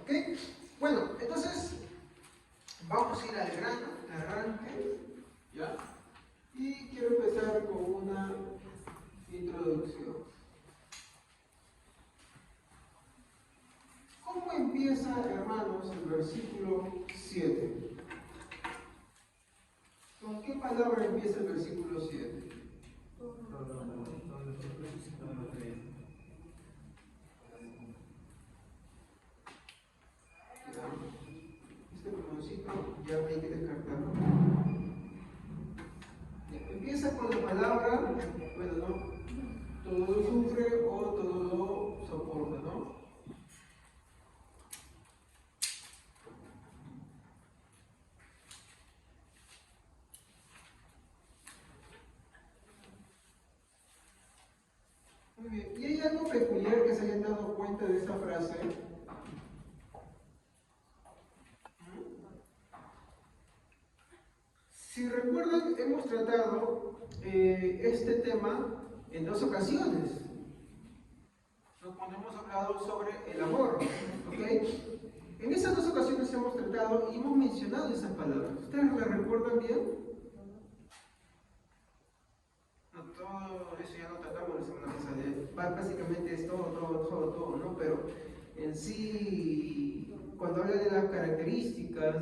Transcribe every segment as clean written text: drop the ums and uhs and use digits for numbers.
¿Ok? Bueno, entonces vamos a ir al grano, al arranque, ¿ya? Y quiero empezar con una introducción. ¿Cómo empieza, hermanos, el versículo 7? ¿Con qué palabra empieza el versículo 7? Este pulmoncito ya hay que descartarlo. Empieza con la palabra, bueno, no, todo lo sufre o todo lo soporta, ¿no? Muy bien, y hay algo peculiar que se hayan dado cuenta de esta frase. Si recuerdan, hemos tratado este tema en dos ocasiones. Cuando hemos hablado sobre el amor, ¿ok? En esas dos ocasiones hemos tratado y hemos mencionado esas palabras. ¿Ustedes las recuerdan bien? No, todo eso ya no tratamos la semana pasada. Básicamente es todo, ¿no? Pero en sí, cuando habla de las características,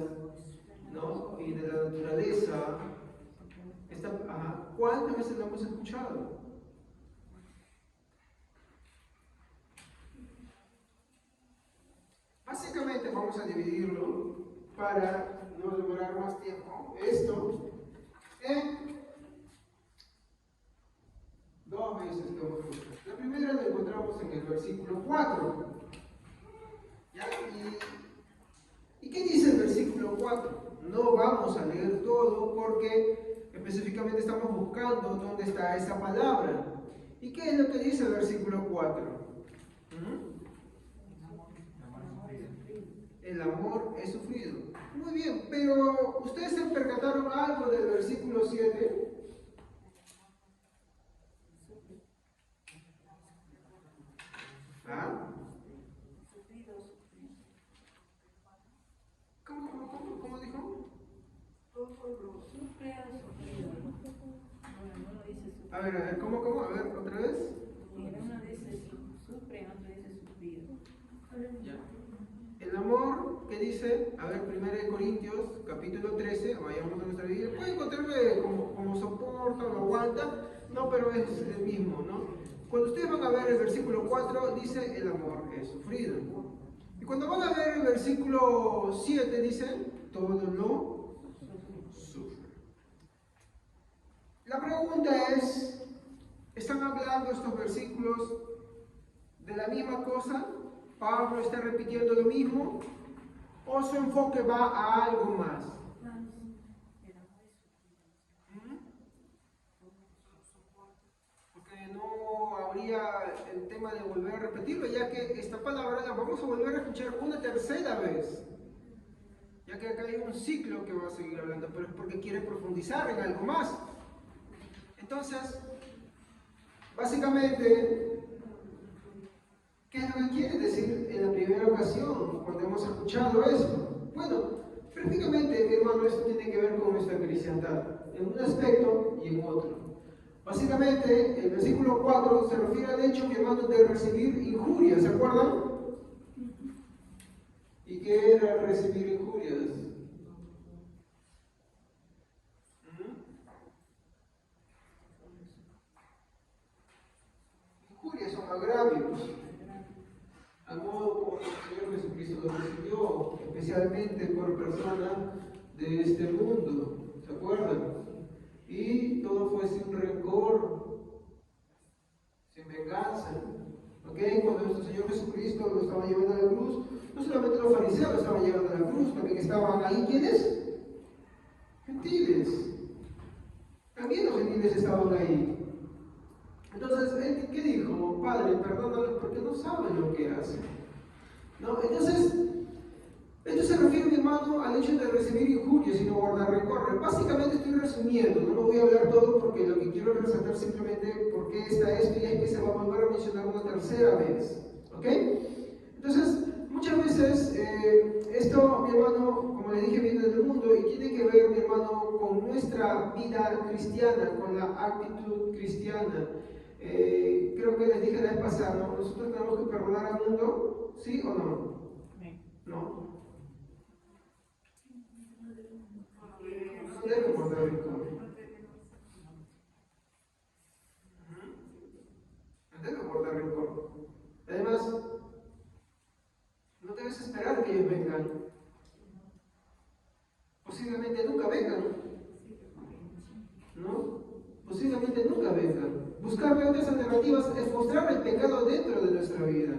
¿no? Y de la naturaleza, ¿cuántas veces lo hemos escuchado? Básicamente vamos a dividirlo para no demorar más tiempo. Esto en dos veces que hemos visto. La primera la encontramos en el versículo 4. ¿Ya? ¿Y qué dice el versículo 4? No vamos a leer todo porque específicamente estamos buscando dónde está esa palabra. ¿Y qué es lo que dice el versículo 4? El amor es sufrido. Muy bien, pero ¿ustedes se percataron algo del versículo 7? ¿Ah? ¿Cómo dijo? A ver, ¿cómo? A ver, otra vez. Uno dice sufre, otro dice sufrido. Ya. El amor, ¿qué dice? A ver, 1 Corintios, capítulo 13, vayamos a nuestra Biblia. Puede encontrarle como soporta, lo aguanta, no, pero es el mismo, ¿no? Cuando ustedes van a ver el versículo 4, dice el amor es sufrido. Y cuando van a ver el versículo 7, dice todo lo sufre. La pregunta es, ¿están hablando estos versículos de la misma cosa? ¿Pablo está repitiendo lo mismo? ¿O su enfoque va a algo más? Porque no habría el tema de volver a repetirlo, ya que esta palabra la vamos a volver a escuchar una tercera vez. Ya que acá hay un ciclo que va a seguir hablando, pero es porque quiere profundizar en algo más. Entonces, básicamente, ¿qué es lo que quiere decir en la primera ocasión cuando hemos escuchado eso? Bueno, prácticamente, mi hermano, esto tiene que ver con nuestra cristiandad, en un aspecto y en otro. Básicamente, el versículo 4 se refiere al hecho, mi hermano, de recibir injurias, ¿se acuerdan? ¿Y qué era recibir injurias? Injurias son agravios, al modo como el Señor Jesucristo lo recibió, especialmente por personas de este mundo, ¿se acuerdan? Y todo fue sin rencor, sin venganza. ¿Ok? Cuando nuestro Señor Jesucristo lo estaba llevando a la cruz, no solamente los fariseos lo estaban llevando a la cruz, también estaban ahí, ¿quiénes? Gentiles. También los gentiles estaban ahí. Entonces, ¿él qué dijo? Padre, perdónalos porque no saben lo que hacen. ¿No? Entonces, esto se refiere, mi hermano, al hecho de recibir injurias y no guardar rencor. Básicamente estoy resumiendo, no lo voy a hablar todo porque lo que quiero resaltar simplemente por qué está esto y es que se va a volver a mencionar una tercera vez. ¿Ok? Entonces, muchas veces esto, mi hermano, como le dije, viene del mundo y tiene que ver, mi hermano, con nuestra vida cristiana, con la actitud cristiana. Creo que les dije la vez pasada, ¿no? Nosotros tenemos que perdonar al mundo, ¿sí o no? No. No debe guardar rencor. No debe guardar rencor. Además, no debes esperar que ellos vengan. Posiblemente nunca vengan. ¿No? Posiblemente nunca vengan. Buscar otras alternativas es mostrar el pecado dentro de nuestra vida.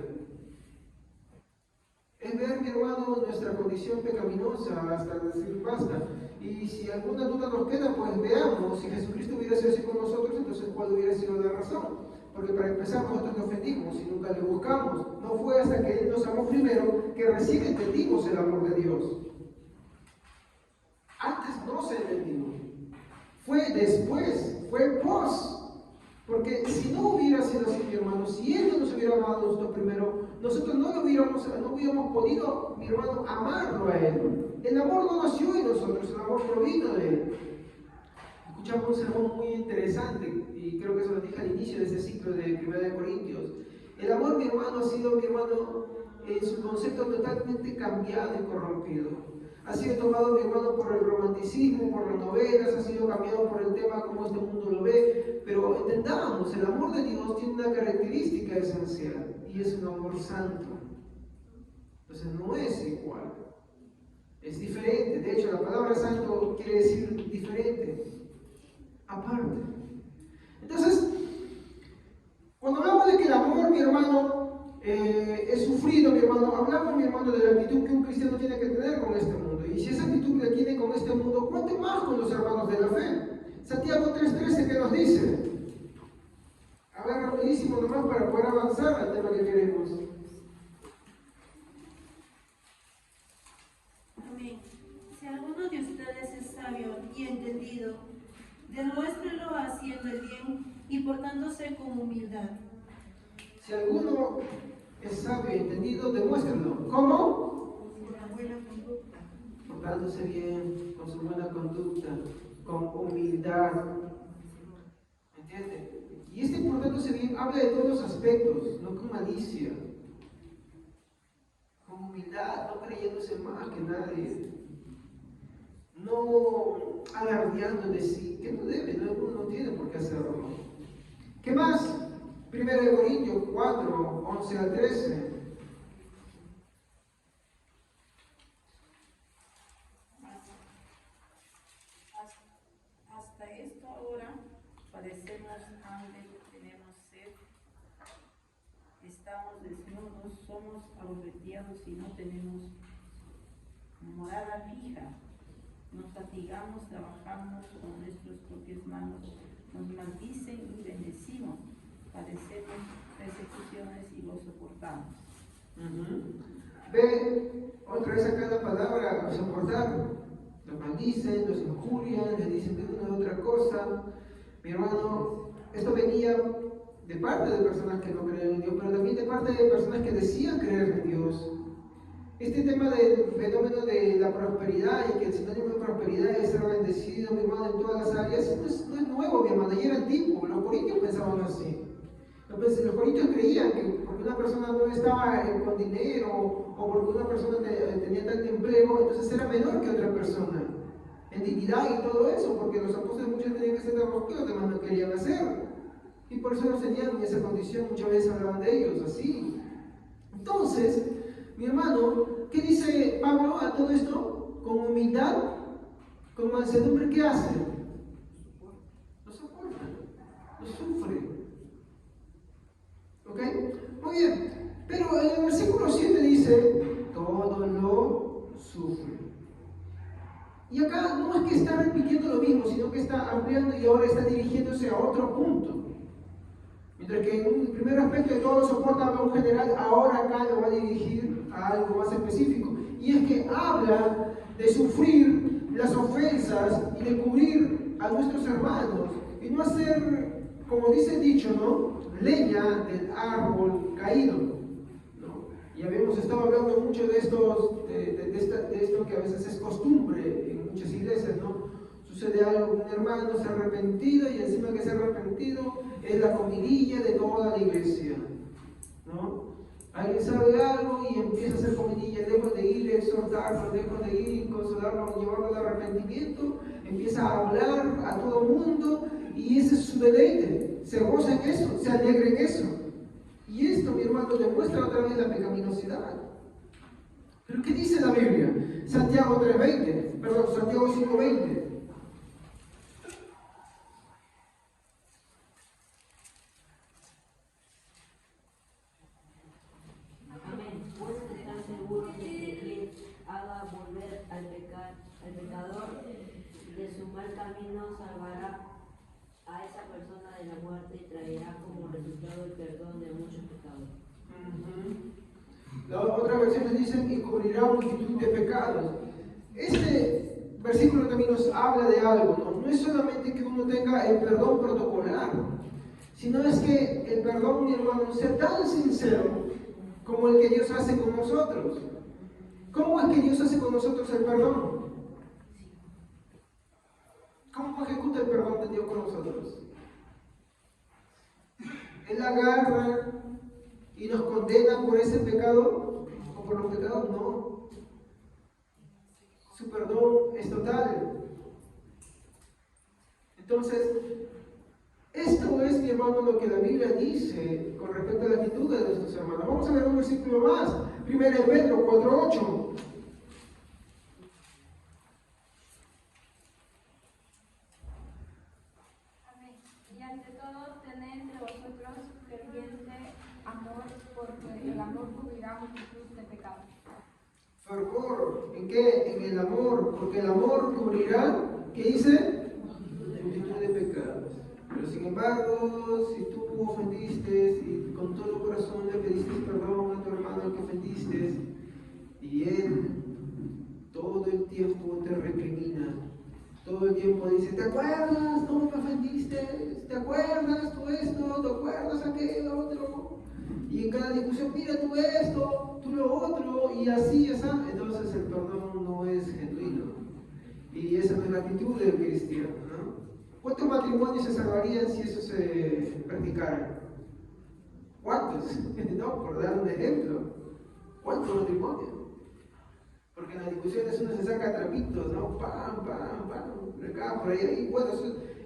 Es ver, mi hermano, nuestra condición pecaminosa hasta decir basta. Y si alguna duda nos queda, pues veamos, si Jesucristo hubiera sido así con nosotros, entonces ¿cuál hubiera sido la razón? Porque para empezar nosotros le ofendimos y nunca le buscamos. No fue hasta que Él nos amó primero que recién entendimos el amor de Dios. Antes no se entendió. Fue después, fue pos. Porque si no hubiera sido así, mi hermano, si Él no nos hubiera amado a nosotros primero, nosotros no hubiéramos podido, mi hermano, amarlo a Él. El amor no nació en nosotros, el amor provino de Él. Escuchamos un sermón muy interesante, y creo que eso lo dije al inicio de este ciclo de 1 Corintios. El amor, mi hermano, ha sido, mi hermano, en su concepto totalmente cambiado y corrompido. Ha sido tomado, mi hermano, por el romanticismo, por las novelas, ha sido cambiado por el tema como este mundo lo ve. Pero entendamos, el amor de Dios tiene una característica esencial, y es un amor santo. Entonces no es igual, es diferente. De hecho, la palabra santo quiere decir diferente, aparte. Entonces, cuando hablamos de que el amor, mi hermano, es sufrido, mi hermano, hablamos, mi hermano, de la actitud que un cristiano tiene que tener con este mundo. Y si esa actitud la tiene con este mundo, ¿cuánto más con los hermanos de la fe? Santiago 3:13, ¿qué nos dice? A ver, rapidísimo nomás para poder avanzar al tema que queremos. Amén. Si alguno de ustedes es sabio y entendido, demuéstrelo haciendo el bien y portándose con humildad. Si alguno es sabio y entendido, demuéstrenlo. ¿Cómo? Con la buena conducta. Portándose bien, con su buena conducta, con humildad. ¿Entienden? Y este portándose bien habla de todos los aspectos, no con malicia. Con humildad, no creyéndose más que nadie. No alardeando de sí, que no debe, no tiene por qué hacerlo. ¿Qué más? 1 Corintios 4, 11 al 13. Hasta esta hora padecemos hambre, tenemos sed, estamos desnudos, somos aborrecidos y no tenemos morada fija. Nos fatigamos, trabajamos con nuestras propias manos, nos maldicen y bendecimos, padecemos persecuciones y lo soportamos. Ve otra vez acá la palabra soportar. Los maldicen, los injurian, les dicen de una u otra cosa. Mi hermano, esto venía de parte de personas que no creían en Dios, pero también de parte de personas que decían creer en Dios. Este tema del fenómeno de la prosperidad y que el sinónimo de prosperidad es ser bendecido, mi hermano, en todas las áreas, no es nuevo, mi hermano, ya era antiguo. Los corintios pensaban así. Los corintios creían que porque una persona no estaba con dinero o porque una persona tenía tanto empleo, entonces era menor que otra persona en dignidad y todo eso, porque los apóstoles muchos tenían que ser trabajos que los demás no querían hacer. Y por eso los tenían en esa condición, muchas veces hablaban de ellos así. Entonces, mi hermano, ¿qué dice Pablo a todo esto? Con humildad, con mansedumbre, ¿qué hace? Lo soporta, lo sufre. ¿Ok? Muy bien. Pero en el versículo 7 dice, todo lo sufre. Y acá no es que está repitiendo lo mismo, sino que está ampliando y ahora está dirigiéndose a otro punto. Mientras que en un primer aspecto de todo lo soporta a un general, ahora acá lo va a dirigir a algo más específico. Y es que habla de sufrir las ofensas y de cubrir a nuestros hermanos. Y no hacer, como dice el dicho, ¿no? Leña del árbol caído. ¿No? Y habíamos estado hablando mucho de que a veces es costumbre en muchas iglesias, ¿no? Sucede algo, un hermano se ha arrepentido y encima que se ha arrepentido es la comidilla de toda la iglesia, ¿no? Alguien sabe algo y empieza a hacer comidilla, lejos de ir a exhortarlo, lejos de ir a consolarlo, llevarlo al arrepentimiento, empieza a hablar a todo el mundo y ese es su deleite, se goza en eso, se alegra en eso. Y esto, mi hermano, demuestra otra vez la pecaminosidad. ¿Pero qué dice la Biblia? Santiago 5:20. De su mal camino salvará a esa persona de la muerte y traerá como resultado el perdón de muchos pecados. La otra versión dice y cubrirá multitud de pecados. Este versículo también nos habla de algo, ¿no? No es solamente que uno tenga el perdón protocolar, sino es que el perdón, mi hermano, sea tan sincero como el que Dios hace con nosotros. ¿Cómo es que Dios hace con nosotros el perdón? ¿Cómo ejecuta el perdón de Dios con nosotros? Él agarra y nos condena por ese pecado o por los pecados, no. Su perdón es total. Entonces, esto es, mi hermano, lo que la Biblia dice con respecto a la actitud de nuestros hermanos. Vamos a ver un versículo más. 1 Pedro 4:8. Y ante todo, tened entre vosotros ferviente amor, porque el amor cubrirá multitud de pecados. Fervor, ¿en qué? En el amor, porque el amor cubrirá, ¿qué dice? Multitud de pecados. Pero sin embargo, si tú ofendiste y con todo el corazón le pediste perdón a tu hermano que ofendiste, y él todo el tiempo te recrimina, todo el tiempo dice, ¿te acuerdas cómo me ofendiste? ¿Te acuerdas tú esto? ¿Te acuerdas aquello otro? Y en cada discusión, mira tú esto, tú lo otro, y así, entonces el perdón no es genuino. Y esa no es la actitud del cristiano, ¿no? ¿Cuántos matrimonios se salvarían si eso se practicara? ¿Cuántos? No, por dar un ejemplo. ¿Cuántos matrimonios? Porque en las discusiones uno se saca trapitos, ¿no? Pam, pam, pam, por acá, por ahí. Bueno,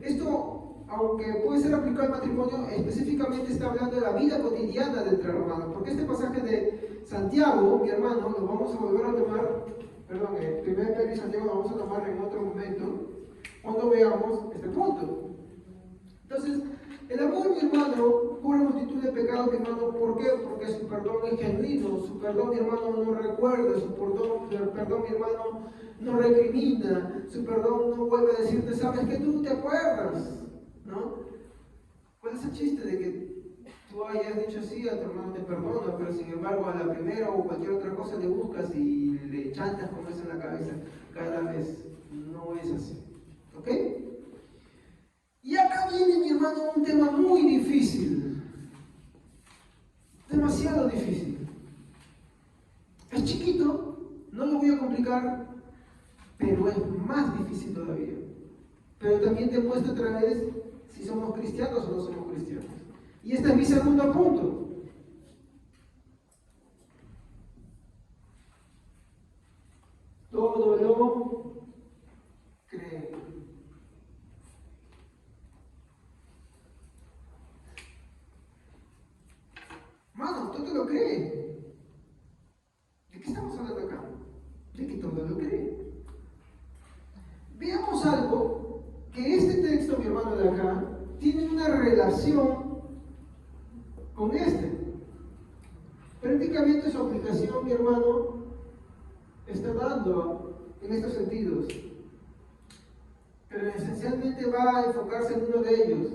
esto, aunque puede ser aplicado al matrimonio, específicamente está hablando de la vida cotidiana de entre hermanos. Porque este pasaje de Santiago, mi hermano, lo vamos a volver a tomar, perdón, el primer Pedro y Santiago lo vamos a tomar en otro momento, cuando veamos este punto. Entonces, el amor, mi hermano, cubre multitud de pecados, mi hermano. ¿Por qué? Porque su perdón es genuino, su perdón, mi hermano, no recuerda, su perdón, mi hermano, no recrimina, su perdón no vuelve a decirte, sabes que tú te acuerdas, ¿no? ¿Cuál es el chiste de que tú hayas dicho sí a tu hermano te perdona, pero sin embargo a la primera o cualquier otra cosa le buscas y le chantas con eso en la cabeza cada vez? No es así, ¿ok? Y acá viene, mi hermano, un tema muy difícil, demasiado difícil. Es chiquito, no lo voy a complicar, pero es más difícil todavía. Pero también demuestra otra vez si somos cristianos o no somos cristianos. Y este es mi segundo punto. Todo lo cree. Mano, todo lo cree. ¿De qué estamos hablando acá? De que todo lo cree. Veamos algo, que este texto, mi hermano, de acá, tiene una relación con este. Prácticamente su aplicación, mi hermano, está dando en estos sentidos. Pero esencialmente va a enfocarse en uno de ellos.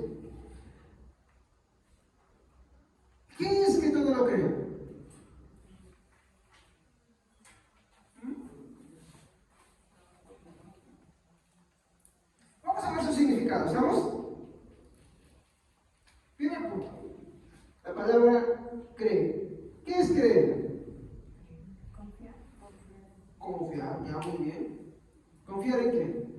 ¿Qué es que todo lo cree? Vamos a ver su significado, ¿estamos? Primer punto. La palabra cree. ¿Qué es creer? Confiar, ya muy bien. ¿Confiar en qué?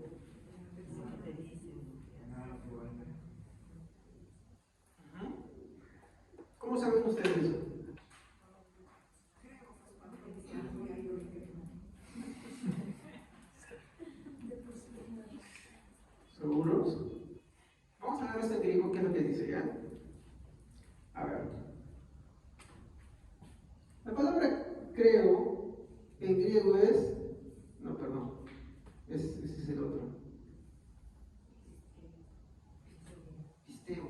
¿Cómo saben ustedes eso? ¿Seguros? Vamos a ver este griego, ¿qué es lo que dice ya? A ver. La palabra creo en griego es. No, perdón. Ese es el otro. Pisteo.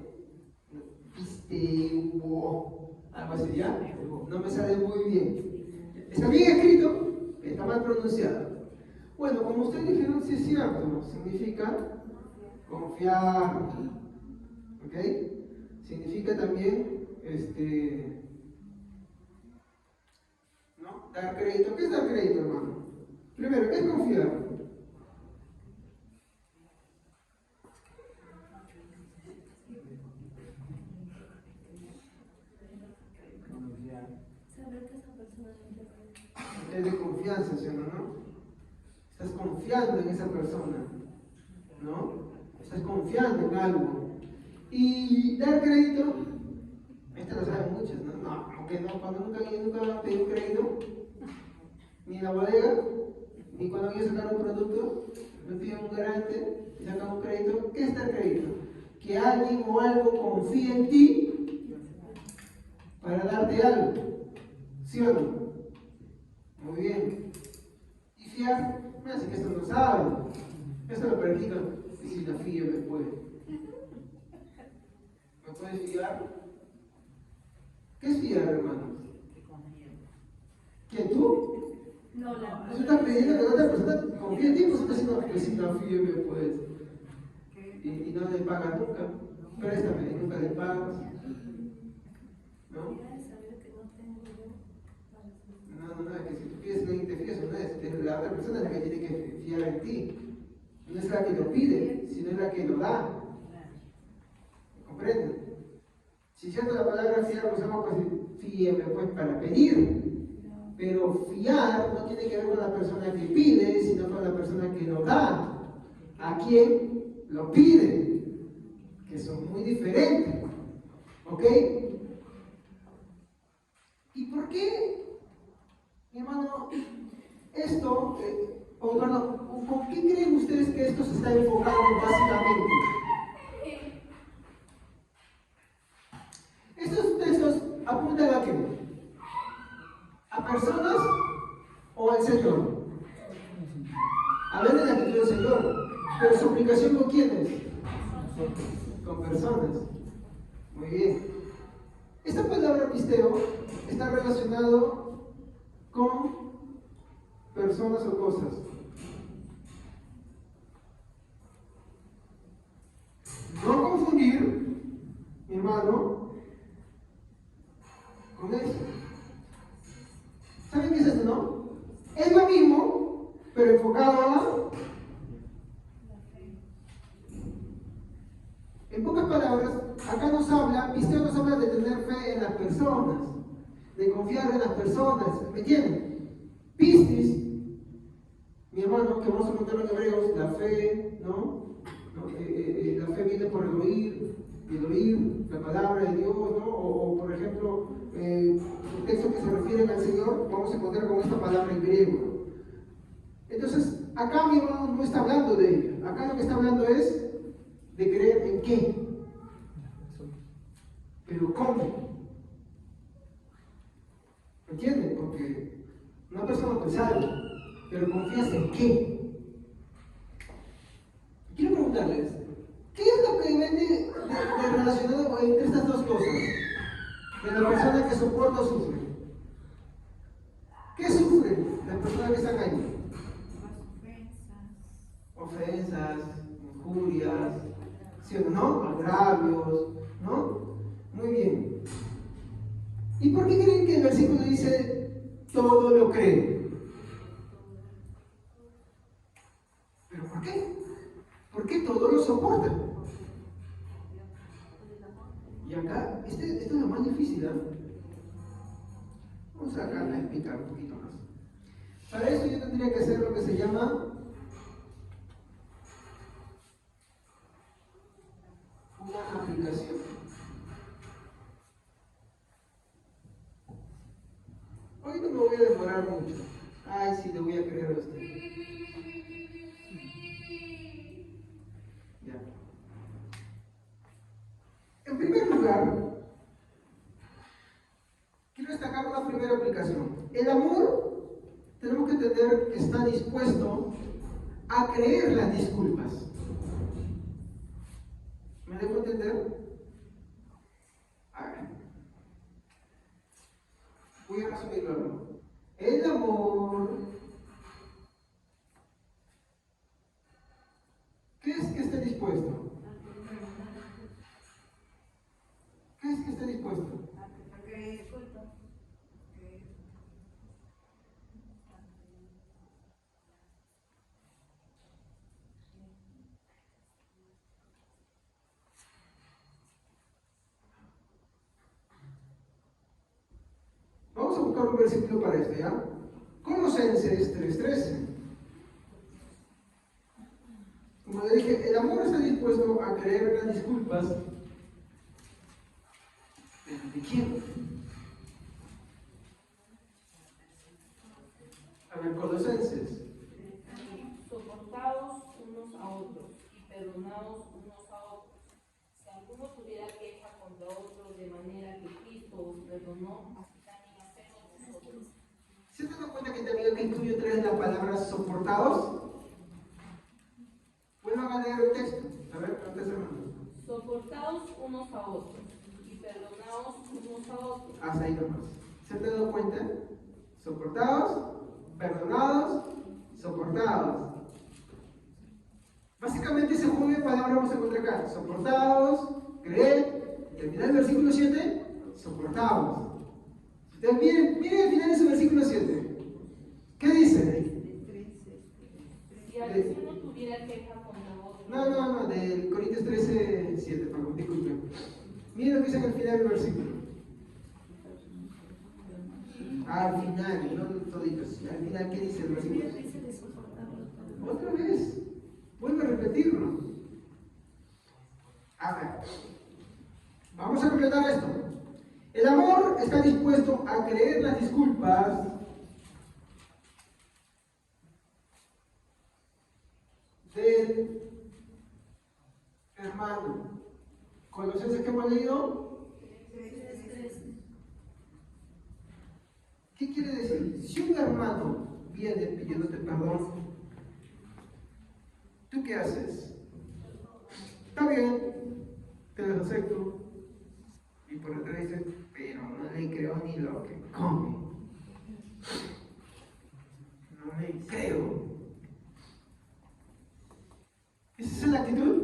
Pisteo. Algo así, ¿ya? No me sale muy bien. Está bien escrito, está mal pronunciado. Bueno, como ustedes dijeron, sí es cierto. Significa confiar. ¿Ok? Significa también, ¿no? Dar crédito. ¿Qué es dar crédito, hermano? Primero, ¿qué es confiar? Es de confianza, ¿sí o no? Estás confiando en esa persona, ¿no? Estás confiando en algo. Y dar crédito, esta lo saben muchas, ¿no? No, aunque no, cuando nunca han pedido crédito, ni en la bodega, ni cuando quieren sacar un producto, me piden un garante y sacan un crédito. ¿Qué es dar crédito? Que alguien o algo confíe en ti para darte algo, ¿sí o no? Muy bien. Y fiar, me hace que esto no sabe. Esto lo practica. Y si la fío me puede. ¿Me puedes fiar? ¿Qué es fiar, hermanos? ¿Quién tú? No, la Tú estás pidiendo que la otra persona confíe en ti, pues estás diciendo que si la fío me puedes. Y no le pagas nunca. Préstame y nunca le pagas. ¿No? No, es que si tú pides que alguien te fíes, no es la otra persona la que tiene que fiar en ti. No es la que lo pide, sino es la que lo da. ¿Comprenden? Si es cierto la palabra fiar, usamos pues fíeme pues para pedir. Pero fiar no tiene que ver con la persona que pide, sino con la persona que lo da. ¿A quién lo pide? Que son muy diferentes. ¿Ok? ¿Y por qué? Mi hermano, esto, ¿con qué creen ustedes que esto se está enfocando básicamente? Estos textos apuntan a qué? ¿A personas o al Señor? A ver en la actitud del Señor. Pero su aplicación ¿con quiénes? Con personas. Muy bien. Esta palabra pisteo está relacionado con personas o cosas. No confundir, mi hermano, con eso. ¿Saben qué es esto, no? Es lo mismo, pero enfocado a... En pocas palabras, acá pisteo nos habla de tener fe en las personas, de confiar en las personas, ¿me entienden? Pistis, mi hermano, que vamos a encontrar en Hebreos, la fe, ¿no? La fe viene por el oír la palabra de Dios, ¿no? O por ejemplo, los textos que se refieren al Señor, vamos a encontrar con esta palabra en griego. Entonces, acá mi hermano no está hablando de ella, acá lo que está hablando es de creer en qué, pero cómo. ¿Entienden? Porque una persona te sabe, pero confías en qué. Quiero preguntarles, ¿qué es lo que ven de relacionado entre estas dos cosas? De la persona que soporta o sufre. ¿Qué sufren las personas que están ahí? Ofensas, injurias, ¿sí o no? Agravios, ¿no? Muy bien. ¿Y por qué creen que el versículo dice todo lo cree? ¿Pero por qué? ¿Por qué todo lo soporta? Y acá, esto es lo más difícil, ¿eh? Vamos acá a explicar un poquito más. Para eso yo tendría que hacer lo que se llama una aplicación. Hoy no me voy a demorar mucho. Ay, sí, le voy a creer a usted. Ya. En primer lugar, quiero destacar una primera aplicación. El amor, tenemos que entender que está dispuesto a creer las disculpas. ¿Me dejo entender? A ver. Voy a resumirlo. El amor, ¿qué es que esté dispuesto? ¿Qué es que esté dispuesto? A que disculpa. Vamos a buscar un versículo para esto, ¿ya? Colosenses 3:13. Como le dije, el amor está dispuesto a creer las disculpas. ¿De quién? A ver, Colosenses. Soportaos unos a otros y perdonaos unos a otros. Si alguno tuviera queja contra otro, de manera que Cristo os perdonó, así también hacemos nosotros. ¿Se han dado cuenta que también que incluye otra vez la palabra soportados? Vuelvan a leer el texto. A ver, antes hermanos. Soportaos unos a otros y perdonaos unos a otros. Hasta ahí nomás. ¿Se han dado cuenta? Soportados, perdonados, soportados. Básicamente ese juego de palabras vamos a encontrar acá. Soportados, creed, y al final del versículo 7, soportados. Ustedes miren al final de ese versículo 7. ¿Qué dice? Si alguno tuviera queja contra otro. No, del Corintios 13:7, perdón, disculpen. Miren lo que dice al final del versículo. Al final, no toditos. Al final, ¿qué dice el versículo? Otra vez. Vuelve a repetirlo. A ver. Vamos a completar esto. El amor está dispuesto a creer las disculpas del hermano. Colosenses que hemos leído. ¿Qué quiere decir? Si un hermano viene pidiéndote perdón, ¿tú qué haces? Está bien, te lo acepto. Y por detrás dice, pero no le creo ni lo que come. No le creo. ¿Esa es la actitud?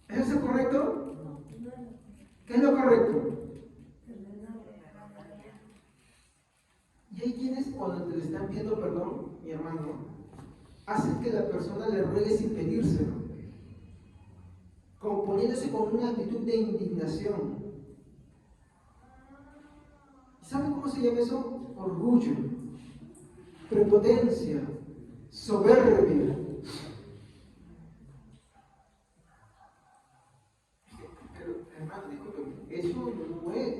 ¿Es eso correcto? ¿Qué es lo correcto? Y hay quienes cuando te le están pidiendo perdón, mi hermano, hacen que la persona le ruegue sin pedírselo, componiéndose con una actitud de indignación. ¿Saben cómo se llama eso? Orgullo, prepotencia, soberbia. Pero, hermano, discúlpeme, eso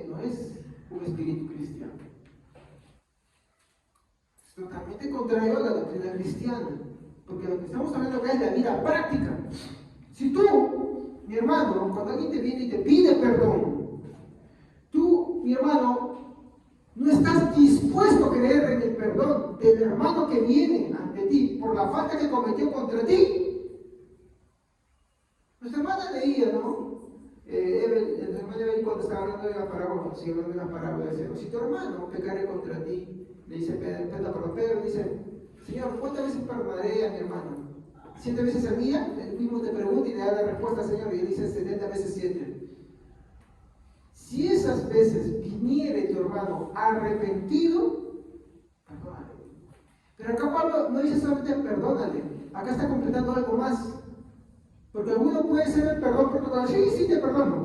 no es un espíritu cristiano. Es totalmente contrario a la doctrina cristiana, porque lo que estamos hablando acá es la vida práctica. Si tú, mi hermano, cuando alguien te viene y te pide perdón, tú, mi hermano, no estás dispuesto a creer en el perdón del hermano que viene ante ti por la falta que cometió contra ti. Nuestra hermana leía, ¿no? El hermano Evelyn, cuando estaba hablando de la parábola, si hablando de la parábola, dice, si tu hermano pecare contra ti, le dice Pedro, dice, Señor, ¿cuántas veces perdonaré a mi hermano? ¿7 veces al día? Él mismo te pregunta y le da la respuesta al Señor y él dice 70 veces 7. Si esas veces viniere tu hermano arrepentido, perdónale. Pero acá Pablo no dice solamente perdónale, acá está completando algo más. Porque alguno puede ser el perdón protocolo. Sí, te perdono.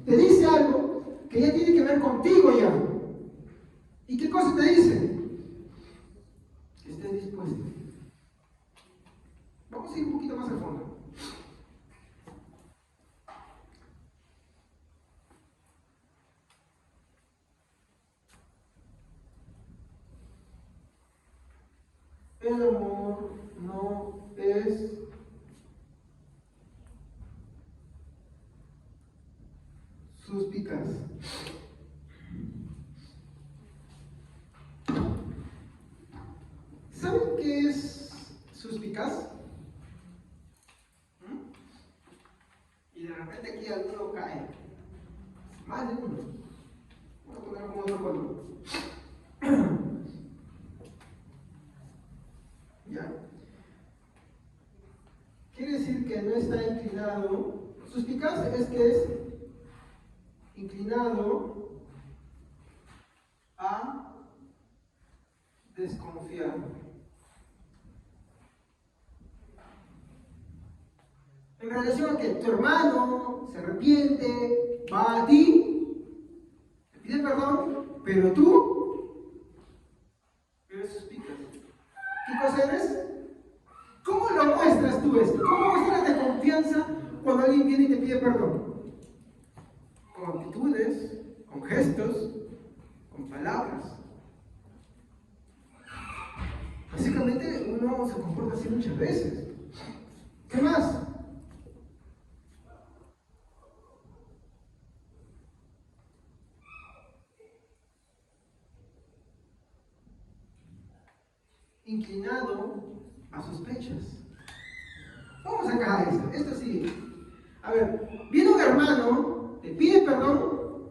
Te dice algo que ya tiene que ver contigo ya. ¿Y qué cosa te dice? el amor no es suspicaz. ¿Saben qué es suspicaz? Y de repente aquí alguno cae. Más de uno. Voy a poner como otro color. ¿Ya? Quiere decir que no está inclinado. Suspicaz es que es inclinado a desconfiar. En relación a que tu hermano se arrepiente, va a ti, te pide perdón, pero tú eres suspicaz. ¿Qué cosa eres? ¿Cómo lo muestras tú esto? ¿Cómo muestras de confianza cuando alguien viene y te pide perdón? Con actitudes, con gestos, con palabras. Básicamente uno se comporta así muchas veces. ¿Qué más? Inclinado a sospechas. Vamos a encajar esto. Esto sí. A ver, viene un hermano, te pide perdón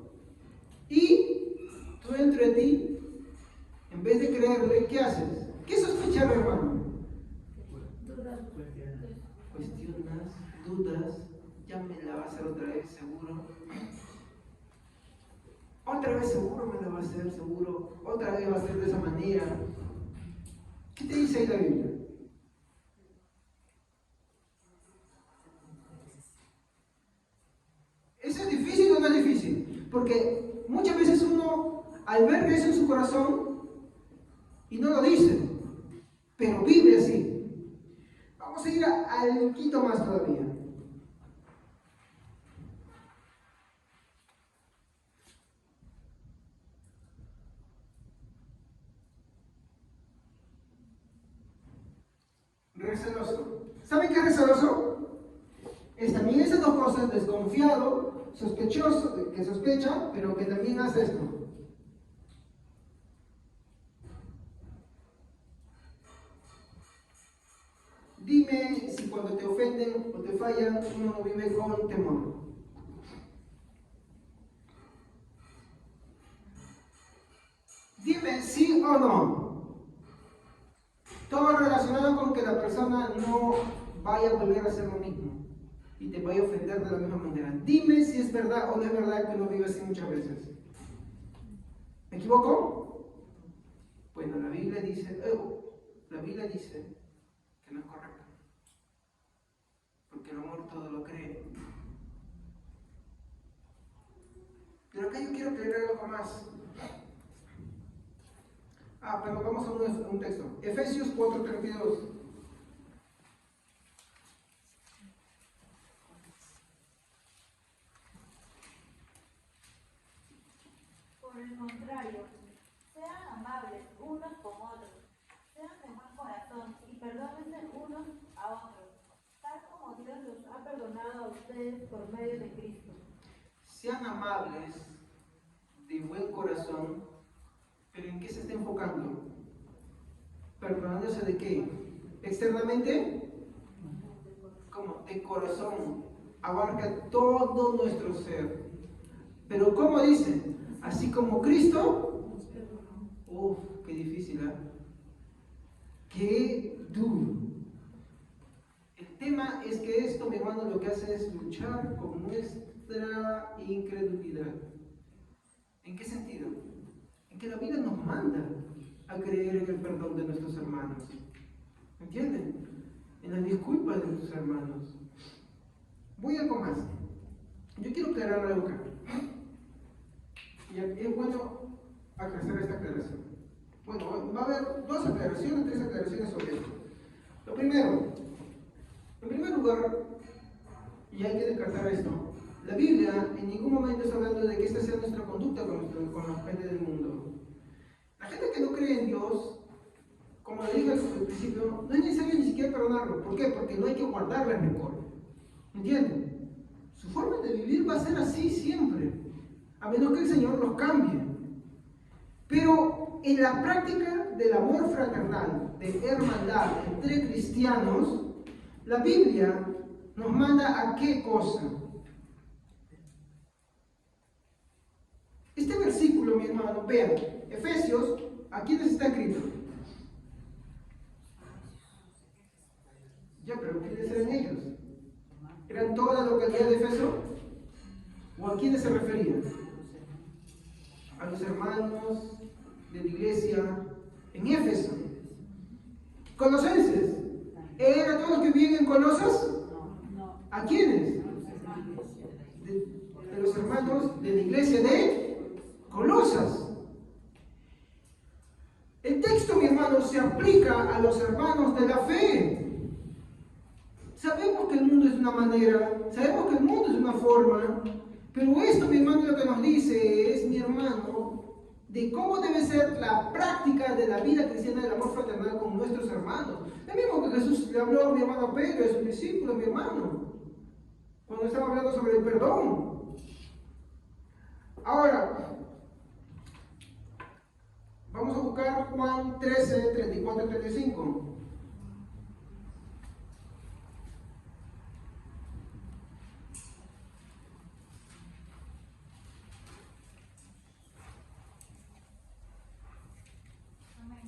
y tú dentro de ti, en vez de creerle, ¿qué haces? ¿Qué sospecha el hermano? Cuestionas, dudas, ya me la va a hacer otra vez, seguro. Otra vez seguro me la va a hacer, seguro. Otra vez va a ser de esa manera. ¿Qué te dice ahí la Biblia? ¿Eso es difícil o no es difícil? Porque muchas veces uno, al ver eso en su corazón, y no lo dice, pero vive así. Vamos a ir al quinto más todavía. Receloso. ¿Saben qué es receloso? Es también esas dos cosas, desconfiado, sospechoso, que sospecha, pero que también hace esto. Dime si cuando te ofenden o te fallan, uno no vive con temor. Dime sí o no. Todo relacionado con que la persona no vaya a volver a hacer lo mismo y te vaya a ofender de la misma manera. Dime si es verdad o no es verdad que uno vive así muchas veces. ¿Me equivoco? Bueno, la Biblia dice que no es correcto. Porque el amor todo lo cree. Pero acá yo quiero aclarar algo más. Pero vamos a un texto. Efesios 4:32. Por el contrario, sean amables unos con otros, sean de buen corazón y perdónense unos a otros, tal como Dios los ha perdonado a ustedes por medio de Cristo. Sean amables, de buen corazón, pero ¿en qué se está enfocando? ¿Perdonándose de qué? ¿Externamente? ¿Cómo? De corazón. Abarca todo nuestro ser. Pero ¿cómo dice? Así como Cristo. Uf, qué difícil, ¿eh? Qué duro. El tema es que esto, mi hermano, lo que hace es luchar con nuestra incredulidad. ¿En qué sentido? En que la Biblia nos manda a creer en el perdón de nuestros hermanos. ¿Entienden? En las disculpas de nuestros hermanos. Voy a algo más. Yo quiero aclarar algo acá. Y es bueno hacer esta aclaración. Bueno, va a haber 3 aclaraciones sobre esto. Lo primero, en primer lugar, y hay que descartar esto, la Biblia en ningún momento está hablando de que esta sea nuestra conducta con la gente del mundo. La gente que no cree en Dios como le dije al principio, no es necesario ni siquiera perdonarlo. ¿Por qué? Porque no hay que guardarle el rencor. ¿Entienden? Su forma de vivir va a ser así siempre, a menos que el Señor los cambie. Pero en la práctica del amor fraternal, de hermandad entre cristianos, la Biblia nos manda a qué cosa. Este versículo, mi hermano, vean, Efesios, ¿a quiénes está escrito? Ya, pero ¿quiénes eran ellos? ¿Eran toda la localidad de Efeso? ¿O a quiénes se referían? A los hermanos de la iglesia en Éfeso. Colosenses, ¿eran todos los que viven en Colosas? ¿A quiénes? De los hermanos de la iglesia de Colosas. El texto, mi hermano, se aplica a los hermanos de la fe. Sabemos que el mundo es una manera, sabemos que el mundo es una forma, pero esto, mi hermano, lo que nos dice es, mi hermano, de cómo debe ser la práctica de la vida cristiana del amor fraternal con nuestros hermanos. Lo mismo que Jesús le habló a mi hermano Pedro y a sus discípulos, mi hermano, cuando estaba hablando sobre el perdón. Ahora, vamos a buscar Juan 13, 34 y 35.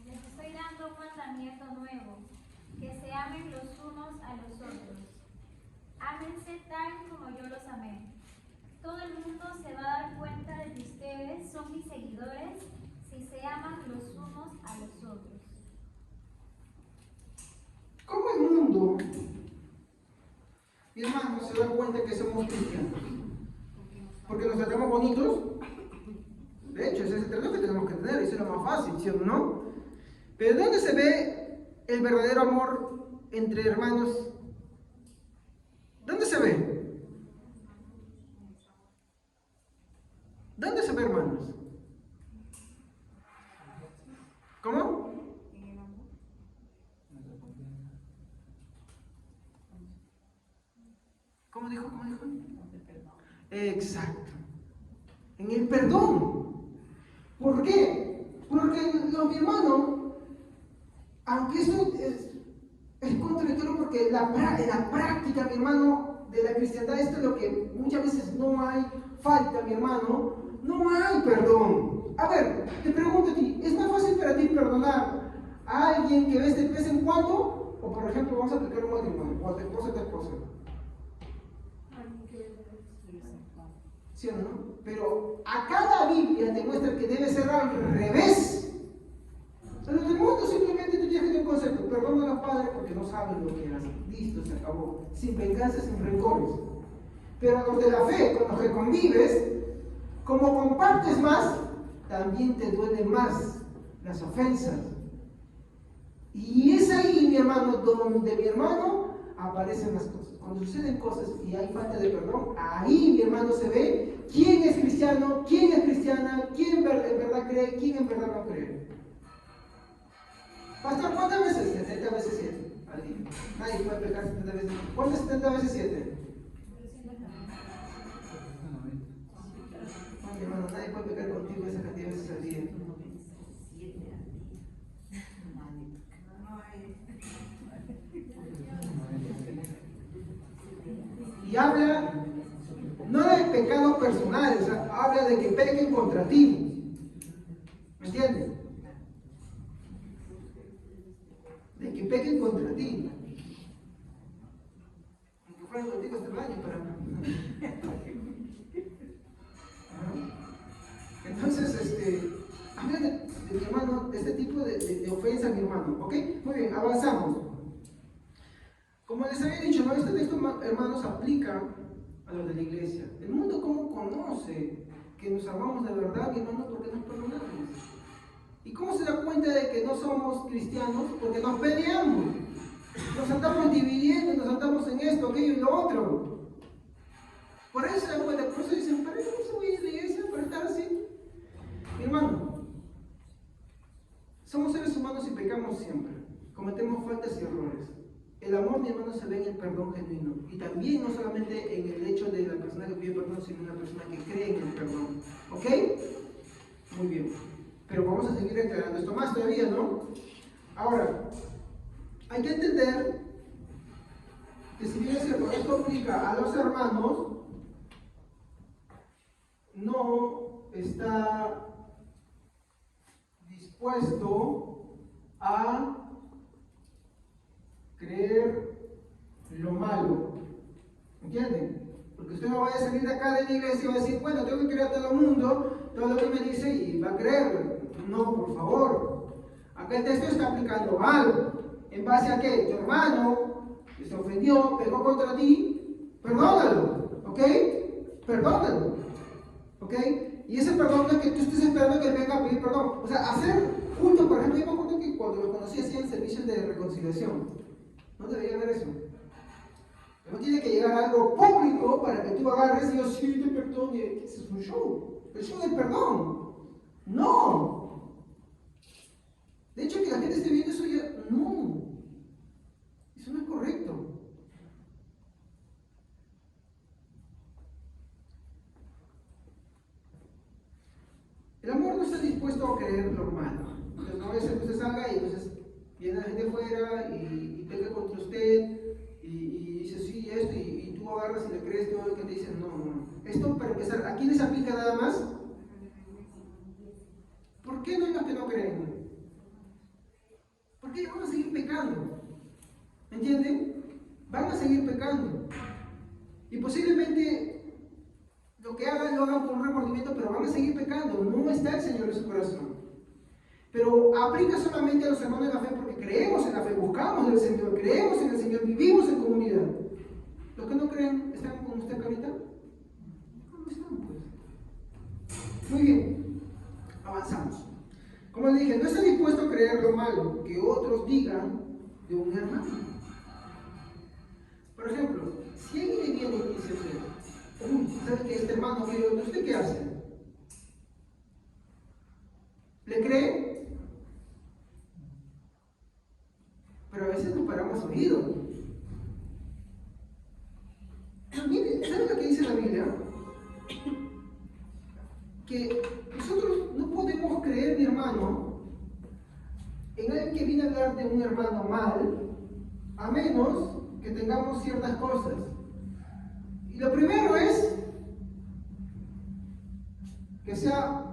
Les estoy dando un mandamiento nuevo, que se amen los unos a los otros. Ámense tal como yo los amé. Todo el mundo se va a dar cuenta de que ustedes son mis seguidores si se aman los unos a los otros. ¿Cómo el mundo, mi hermano, se da cuenta que somos cristianos? ¿Porque nos tratamos bonitos? De hecho, ese es el trato que tenemos que tener, eso es lo más fácil, ¿sí o no? Pero ¿dónde se ve el verdadero amor entre hermanos? ¿Dónde se ve? ¿Dónde se ve, hermanos? ¿Cómo? ¿Cómo dijo? ¿Cómo dijo? Exacto. En el perdón. ¿Por qué? Porque, mi hermano, aunque esto es contradictorio, porque la práctica, mi hermano, de la cristiandad, esto es lo que muchas veces no hay falta, mi hermano, no hay perdón. A ver, te pregunto a ti, ¿es más fácil para ti perdonar a alguien que ves de vez en cuando? O por ejemplo, vamos a aplicar un matrimonio, o a tu esposa y tu esposa. ¿Sí o no? Pero acá la Biblia te muestra que debe ser al revés. En el mundo simplemente tú tienes un concepto: perdona a los padres porque no saben lo que hacen. Listo, se acabó. Sin venganza, sin rencores. Pero los de la fe, con los que convives, como compartes más, también te duelen más las ofensas. Y es ahí, mi hermano, donde, mi hermano, aparecen las cosas. Cuando suceden cosas y hay falta de perdón, ahí, mi hermano, se ve quién es cristiano, quién es cristiana, quién en verdad cree, quién en verdad no cree. Pastor, ¿cuántas veces? 70 veces 7 al día. Nadie puede pecar 70 veces. ¿Cuántas 70 veces 7? No, mi hermano, nadie puede pecar contigo esa cantidad de veces al día. Y habla no de pecados personales, o sea, habla de que pequen contra ti. ¿Me entiendes? De que pequen contra ti. Aunque fueran contigo hasta el baño, pero entonces, habla de mi hermano, de este tipo de ofensa, mi hermano. ¿Ok? Muy bien, avanzamos. Como les había dicho, ¿no? Este texto, hermanos, aplica a los de la iglesia. El mundo, ¿cómo conoce que nos amamos de verdad, mi hermano? Porque nos perdonamos. ¿Y cómo se da cuenta de que no somos cristianos? Porque nos peleamos. Nos andamos dividiendo, nos andamos en esto, aquello y lo otro. Por eso se dan cuenta, por eso dicen: ¿para qué no se voy a ir a la iglesia? ¿Para estar así? Mi hermano, Somos seres humanos y pecamos siempre. Cometemos faltas y errores. El amor, mi hermano, se ve en el perdón genuino. Y también no solamente en el hecho de la persona que pide perdón, sino en la persona que cree en el perdón. ¿Ok? Muy bien. Pero vamos a seguir aclarando esto más todavía, ¿no? Ahora, hay que entender que si bien es cierto, esto aplica a los hermanos, no está dispuesto a creer lo malo. ¿Entienden? Porque usted no vaya a salir de acá de la iglesia y va a decir, bueno, tengo que creer a todo el mundo, todo lo que me dice y va a creerlo. No, por favor. Acá el texto está aplicando algo. ¿En base a qué? Tu hermano que se ofendió, pecó contra ti, perdónalo. ¿Ok? Perdónalo. ¿Ok? Y ese perdón no es que tú estés esperando que venga a pedir perdón. O sea, hacer culto, por ejemplo, yo me acuerdo que cuando lo conocí hacían servicios de reconciliación. No debería haber eso. No tiene que llegar a algo público para que tú agarres y yo sí te perdone. Ese es un show. El show del perdón. No. De hecho, que la gente esté viendo eso ya. No. Eso no es correcto. El amor no está dispuesto a creer lo malo. Entonces no es que usted salga y entonces viene la gente afuera y peca contra usted y dice sí, esto, y tú agarras y le crees todo lo que te dicen. No. Esto para empezar, ¿a quién les aplica nada más? ¿Por qué no hay los que no creen? Porque van a seguir pecando. ¿Me entienden? Van a seguir pecando. Y posiblemente lo que hagan lo hagan con un remordimiento, pero van a seguir pecando. No está el Señor en su corazón. Pero aplica solamente a los hermanos de la fe porque creemos en la fe, buscamos en el Señor, creemos en el Señor, vivimos en comunidad. Los que no creen, ¿están con usted ahorita? ¿Cómo están, pues? Muy bien, avanzamos. Como le dije, no está dispuesto a creer lo malo que otros digan de un hermano. Por ejemplo, si alguien le viene y dice, ¿sabe que este hermano quiere otro? ¿Usted qué hace? ¿Le cree? Pero a veces nos paramos oídos. Mire, ¿sabe lo que dice la Biblia? Que nosotros no podemos creer, mi hermano, en alguien que viene a hablar de un hermano mal, a menos que tengamos ciertas cosas. Y lo primero es que sea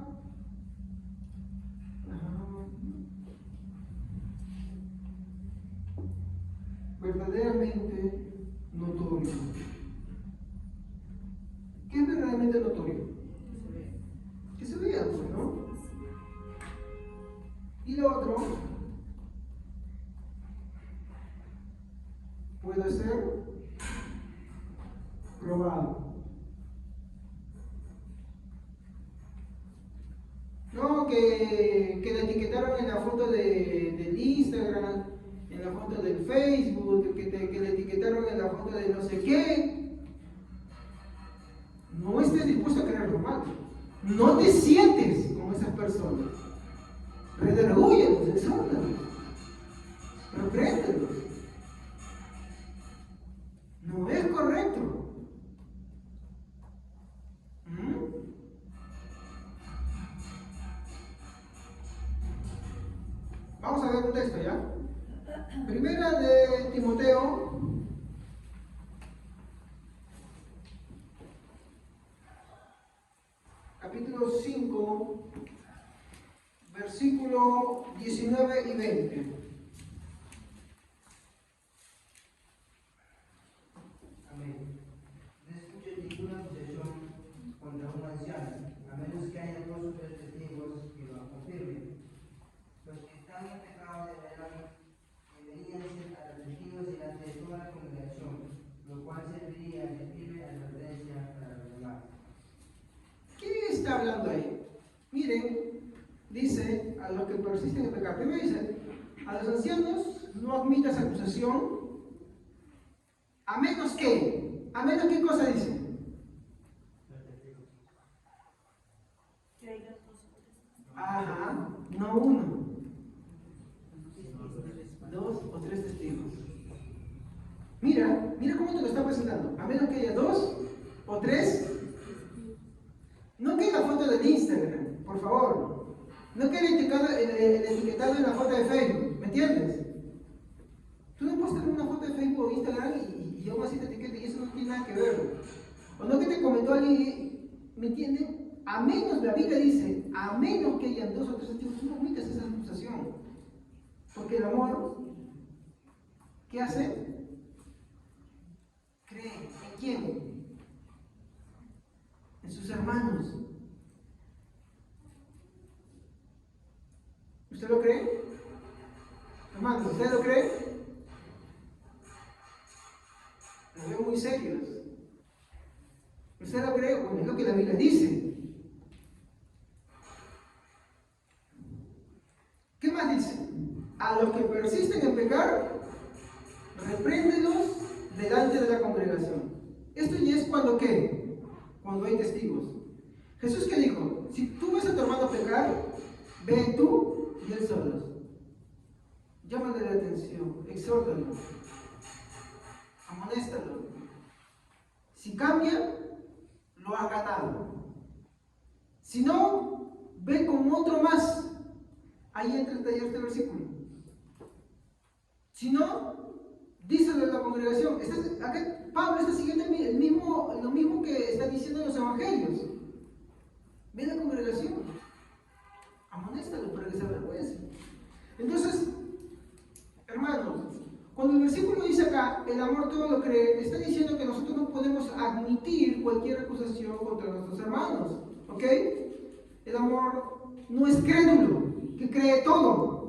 verdaderamente notorio. ¿Qué es verdaderamente notorio? Que se vea, pues, ¿no? Y lo otro puede ser probado. No, que le etiquetaron en la foto del Instagram, en la foto del Facebook, que le etiquetaron en la foto de no sé qué. No estés dispuesto a creer lo malo. No te sientes como esas personas. Redargúyelos, exhórtalos, repréndelos. No es correcto. Vamos a ver un texto ya. Primera de Timoteo, capítulo 5, versículo 19 y 20. Amén. No escuches ninguna acusación contra un anciano, a menos que haya 2 o 3 testigos que lo confirmen. Los que están en pecado deberían a los testigos delante de toda la congregación, lo cual serviría de firme advertencia para los demás. ¿Qué está hablando ahí? Miren, dice a los que persisten en pecar. Primero dice, a los ancianos no admitas acusación, a menos que, ¿qué cosa dice? Ajá, no uno. o 3 testigos. Mira cómo te lo está presentando. A menos que haya 2 o 3. No quede la foto del Instagram, por favor. No quede el etiquetado en la foto de Facebook, ¿me entiendes? Tú no puedes tener una foto de Facebook o Instagram y aún así te etiquetas y eso no tiene nada que ver. O no que te comentó alguien, ¿me entienden? A menos, la Biblia dice, a menos que hayan 2 o 3 testigos, tú no omitas esa acusación. Porque el amor, ¿qué hace? Cree. ¿En quién? En sus hermanos. ¿Usted lo cree? Hermanos, ¿usted lo cree? Los veo muy serios. ¿Usted lo cree? Bueno, es lo que la Biblia dice. ¿Qué más dice? A los que persisten en pecar, repréndelos delante de la congregación. Esto ya es cuando ¿qué? Cuando hay testigos. Jesús ¿qué dijo? Si tú ves a tu hermano pecar, ve tú y él solos. Llámale la atención, exhórtalo, amonéstalo. Si cambia, lo ha ganado. Si no, ve con otro más. Ahí entra este versículo. Si no, díselo a la congregación. Acá Pablo está siguiendo lo mismo que está diciendo en los evangelios. Ve a la congregación. Amonéstalo para que se avergüence. Entonces, hermanos, cuando el versículo dice acá, el amor todo lo cree, está diciendo que nosotros no podemos admitir cualquier acusación contra nuestros hermanos. ¿Ok? El amor no es crédulo, que cree todo.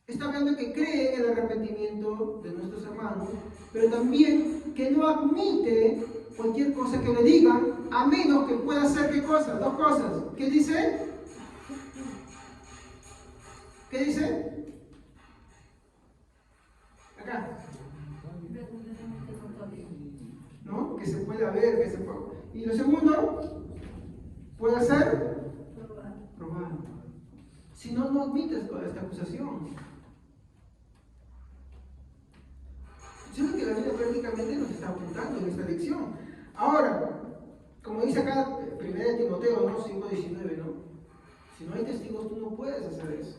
Está hablando que cree en el arrepentimiento de nuestros hermanos, pero también que no admite cualquier cosa que le digan, a menos que pueda hacer ¿qué cosa? 2 cosas. ¿Qué dice? ¿Qué dice? Acá. ¿No? Que se pueda ver, que se pueda. Y lo segundo, puede ser probado. Si no, no admites toda esta acusación. Eso es lo que la Biblia prácticamente nos está apuntando en esta lección. Ahora, como dice acá 1 Timoteo, ¿no? 5:19, ¿no? Si no hay testigos, tú no puedes hacer eso.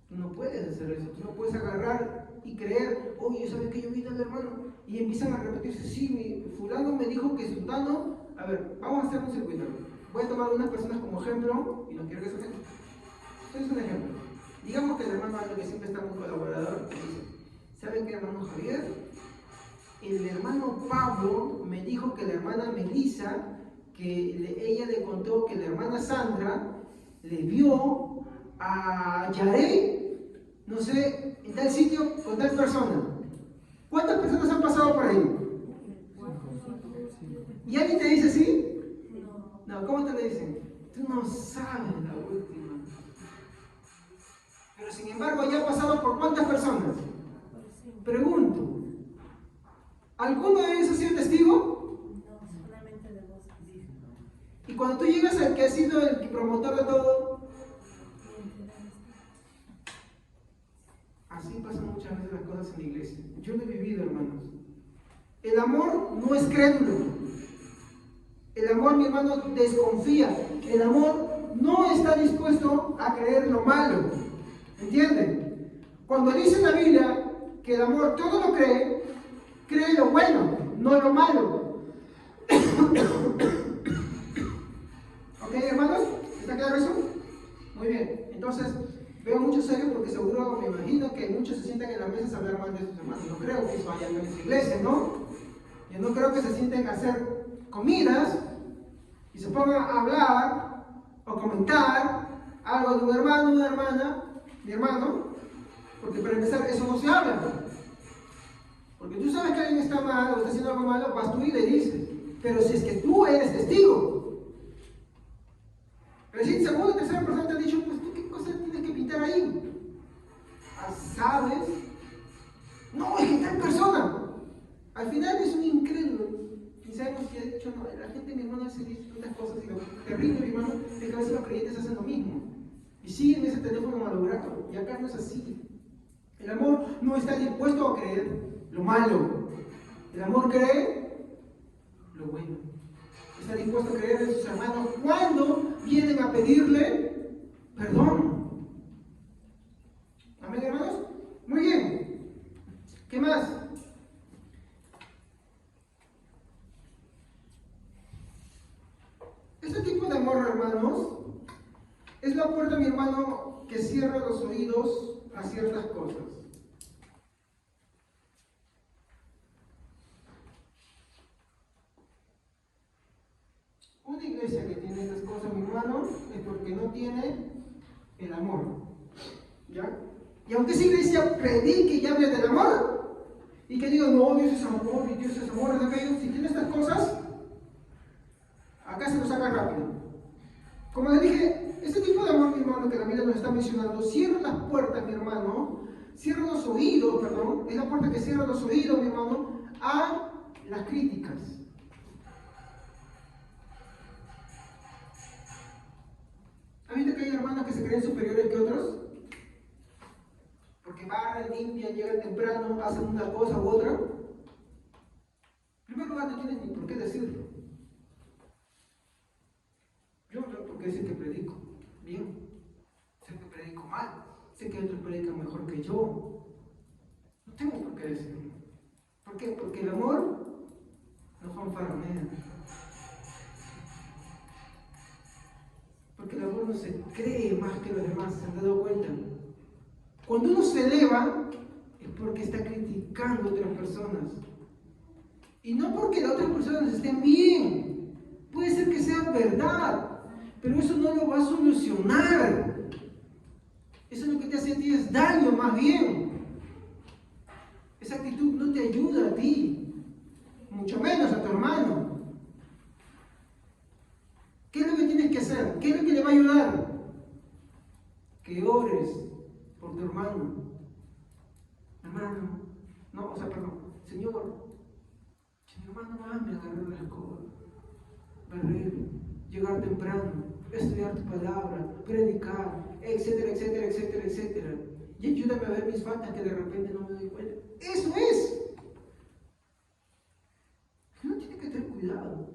Tú no puedes hacer eso. Tú no puedes agarrar y creer, oye, ¿sabes qué? Yo vi al hermano. Y empiezan a repetirse, sí, mi fulano me dijo que sultano. A ver, vamos a hacer un circuito. Voy a tomar unas personas como ejemplo y no quiero que se ejemplo. Esto es un ejemplo. Digamos que el hermano Aldo, que siempre está muy colaborador, dice, ¿saben qué, hermano Javier? El hermano Pablo me dijo que la hermana Melissa, que ella le contó que la hermana Sandra le vio a Yarey, no sé, en tal sitio con tal persona. ¿Cuántas personas han pasado por ahí? ¿Y alguien te dice sí? No, ¿cómo te lo dicen? Tú no sabes la última. Pero sin embargo, ya ha pasado por ¿cuántas personas? Pregunto. ¿Alguno de ellos ha sido testigo? No, solamente de 2. Y cuando tú llegas al que ha sido el promotor de todo, así pasan muchas veces las cosas en la iglesia. Yo lo he vivido, hermanos. El amor no es crédulo. El amor, mi hermano, desconfía. El amor no está dispuesto a creer lo malo. ¿Entienden? Cuando dice la Biblia que el amor todo lo cree, cree lo bueno, no lo malo. ¿Ok, hermanos? ¿Está claro eso? Muy bien. Entonces, veo muchos serios porque seguro, me imagino que muchos se sientan en la mesa a hablar mal de sus hermanos. No creo que eso haya en esta iglesia, ¿no? Yo no creo que se sienten a hacer comidas y se pongan a hablar o comentar algo de un hermano, una hermana, mi hermano, porque para empezar eso no se habla. Porque tú sabes que alguien está mal o está haciendo algo malo, vas tú y le dices. Pero si es que tú eres testigo, pero si segunda o tercera persona te ha dicho, pues tú qué cosa tienes que pintar ahí. ¿Sabes? No, es que tal persona. Al final es un incrédulo. Y sabemos que ha dicho, no, la gente, mi hermano, se dice tantas cosas y lo terrible, mi hermano, es que a veces los creyentes hacen lo mismo. Y siguen ese teléfono malogrado. Y acá no es así. El amor no está dispuesto a creer lo malo. El amor cree lo bueno. Está dispuesto a creer en sus hermanos cuando vienen a pedirle perdón. ¿Amén, hermanos? Muy bien. ¿Qué más? Este tipo de amor, hermanos, es la puerta, mi hermano, que cierra los oídos a ciertas cosas. Una iglesia que tiene estas cosas, mi hermano, es porque no tiene el amor. ¿Ya? Y aunque esa iglesia predique y hable del amor, y que diga, no, Dios es amor, y Dios es amor, es aquello, si tiene estas cosas, acá se lo saca rápido. Como les dije, este tipo de amor, mi hermano, que la Biblia nos está mencionando, cierra las puertas, mi hermano, cierra los oídos, perdón, es la puerta que cierra los oídos, mi hermano, a las críticas. ¿Han visto que hay hermanos que se creen superiores que otros? Porque barren, limpian, llegan temprano, hacen una cosa u otra. En primer lugar, no tienen ni por qué decirlo. Yo no tengo por qué decir que predico bien. Sé que predico mal. Sé que otros predican mejor que yo. No tengo por qué decirlo. ¿Por qué? Porque el amor no fanfarronea. Porque el amor no se cree más que los demás, ¿se han dado cuenta? Cuando uno se eleva es porque está criticando a otras personas. Y no porque las otras personas estén bien. Puede ser que sea verdad, pero eso no lo va a solucionar. Eso lo que te hace a ti es daño más bien. Esa actitud no te ayuda a ti, mucho menos a tu hermano. ¿Qué es lo que tienes que hacer? ¿Qué es lo que le va a ayudar? Que ores por tu hermano. Hermano, no, perdón, Señor, si mi hermano más me agarró la escoba, barrer, llegar temprano, estudiar tu palabra, predicar, etcétera, etcétera, etcétera, etcétera. Y ayúdame a ver mis faltas que de repente no me doy cuenta. Eso es. Uno tiene que tener cuidado.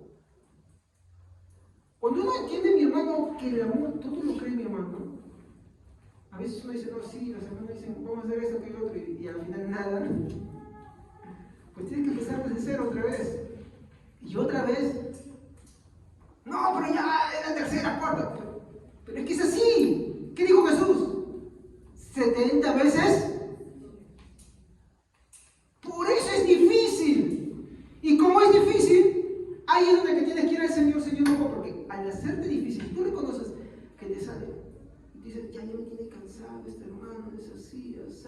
Cuando uno entiende, mi hermano, que el amor, todo lo cree mi hermano. A veces uno dice, no, sí, los hermanos dicen, vamos a hacer esto, que el otro, y al final nada. Pues tienes que empezar desde cero otra vez. Y otra vez. No, pero ya es la tercera, cuarta. Pero es que es así. ¿Qué dijo Jesús? 70 veces. Por eso es difícil. Y como es difícil, ahí es donde que tienes que ir al Señor, Señor, no, porque al hacerte difícil, tú reconoces que te sale. Dices, ya me tiene cansado este hermano, es así, así.